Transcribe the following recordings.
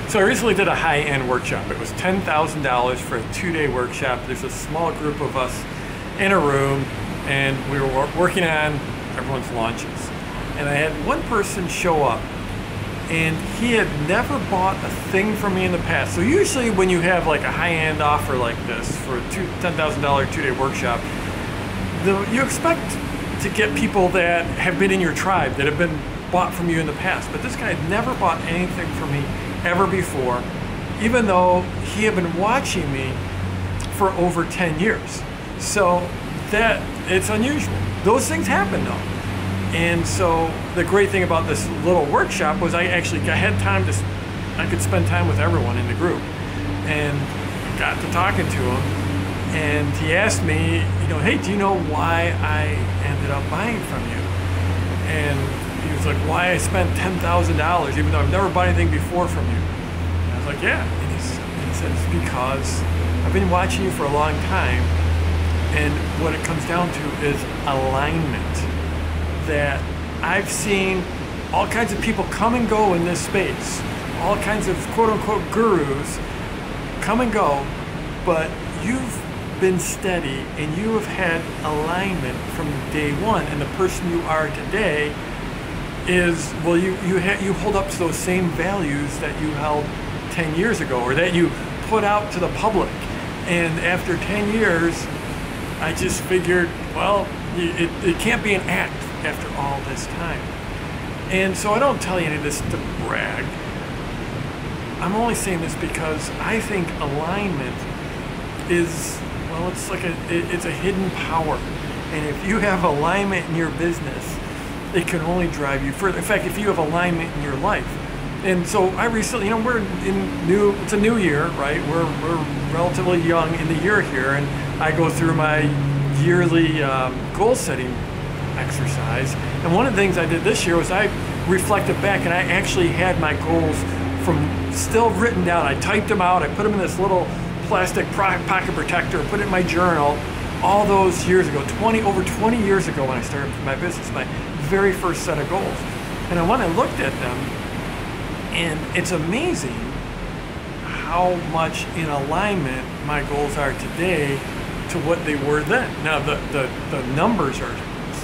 So I recently did a high-end workshop. It was $10,000 for a 2-day workshop. There's a small group of us in a room, and we were working on everyone's launches. And I had one person show up, and he had never bought a thing from me in the past. So usually when you have like a high-end offer like this for a $10,000 2-day workshop, you expect to get people that have been in your tribe, that have been bought from you in the past. But this guy had never bought anything from me ever before, even though he had been watching me for over 10 years. So that, it's unusual. Those things happen though. And so the great thing about this little workshop was I had time I could spend time with everyone in the group, and got to talking to him, and he asked me, hey, do you know why I ended up buying from you? And he was like, why I spent $10,000 even though I've never bought anything before from you? And I was like, yeah. And he said, it's because I've been watching you for a long time, and what it comes down to is alignment. That I've seen all kinds of people come and go in this space, all kinds of quote-unquote gurus come and go, but you've been steady and you have had alignment from day one, and the person you are today is, well, you hold up to those same values that you held 10 years ago, or that you put out to the public. And after 10 years, I just figured, well, it can't be an act after all this time. And so I don't tell you any of this to brag. I'm only saying this because I think alignment is, well, it's a hidden power. And if you have alignment in your business, it can only drive you further. In fact, if you have alignment in your life. And so I recently, it's a new year, right? We're relatively young in the year here, and I go through my yearly goal setting exercise. And one of the things I did this year was I reflected back, and I actually had my goals from still written down. I typed them out, I put them in this little plastic pocket protector, put it in my journal all those years ago, over 20 years ago when I started my business, my very first set of goals. And when I looked at them, and it's amazing how much in alignment my goals are today to what they were then. Now the numbers are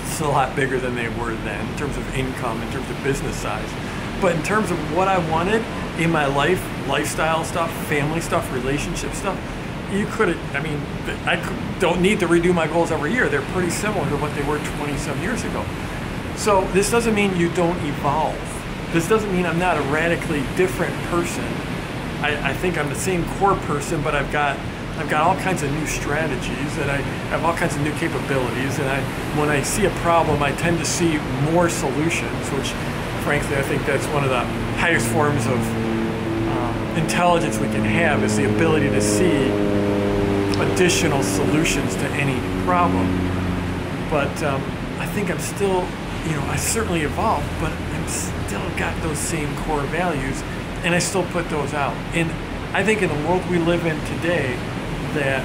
still a lot bigger than they were then in terms of income, in terms of business size. But in terms of what I wanted in my life, lifestyle stuff, family stuff, relationship stuff, I don't need to redo my goals every year. They're pretty similar to what they were 20-some years ago. So this doesn't mean you don't evolve. This doesn't mean I'm not a radically different person. I think I'm the same core person, but I've got all kinds of new strategies, and I have all kinds of new capabilities, and when I see a problem, I tend to see more solutions, which frankly I think that's one of the highest forms of intelligence we can have, is the ability to see additional solutions to any problem. But I think I'm still, I certainly evolved, but I'm still got those same core values, and I still put those out. And I think in the world we live in today, that,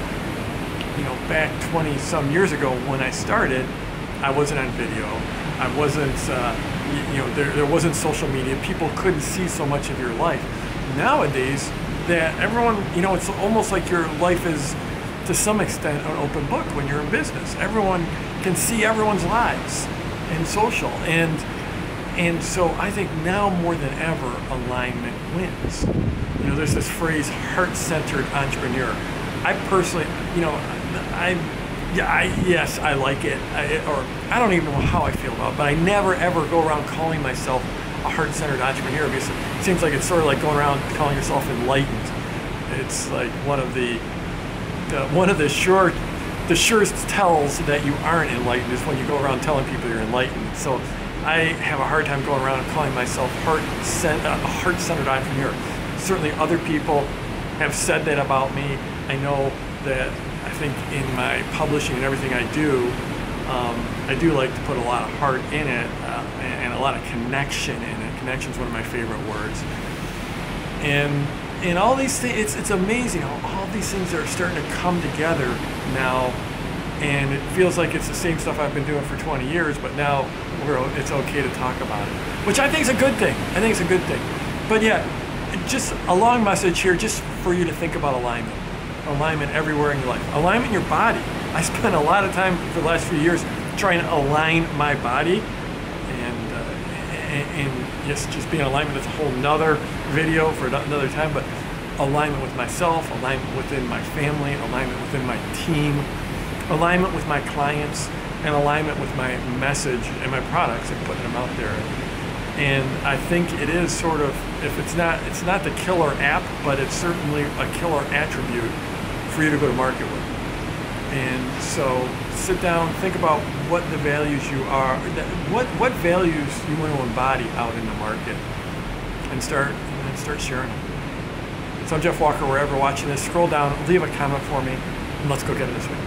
back 20-some years ago when I started, I wasn't on video. I wasn't, there wasn't social media. People couldn't see so much of your life. Nowadays, that everyone, it's almost like your life is, to some extent, an open book when you're in business. Everyone can see everyone's lives in social. And so I think now more than ever, alignment wins. There's this phrase, heart-centered entrepreneur. I personally, yes, I like it. I don't even know how I feel about it, but I never ever go around calling myself a heart-centered entrepreneur, because it seems like it's sort of like going around calling yourself enlightened. It's like one of the surest tells that you aren't enlightened is when you go around telling people you're enlightened. So I have a hard time going around and calling myself a heart-centered entrepreneur. Certainly other people have said that about me. I know that I think in my publishing and everything I do like to put a lot of heart in it, and a lot of connection in it. Connection is one of my favorite words. And all these things, it's amazing how all these things are starting to come together now, and it feels like it's the same stuff I've been doing for 20 years, but now it's okay to talk about it, which I think is a good thing. I think it's a good thing. But yeah, just a long message here, just for you to think about alignment. Alignment everywhere in your life. Alignment in your body. I spent a lot of time for the last few years trying to align my body, and just being in alignment. That's a whole nother video for another time, but alignment with myself, alignment within my family, alignment within my team, alignment with my clients, and alignment with my message and my products and putting them out there. And I think it is sort of, if it's not the killer app, but it's certainly a killer attribute for you to go to market with. And so sit down, think about what the values you are, what values you want to embody out in the market, and start sharing them. So I'm Jeff Walker. Wherever watching this, scroll down, leave a comment for me, and let's go get it this week.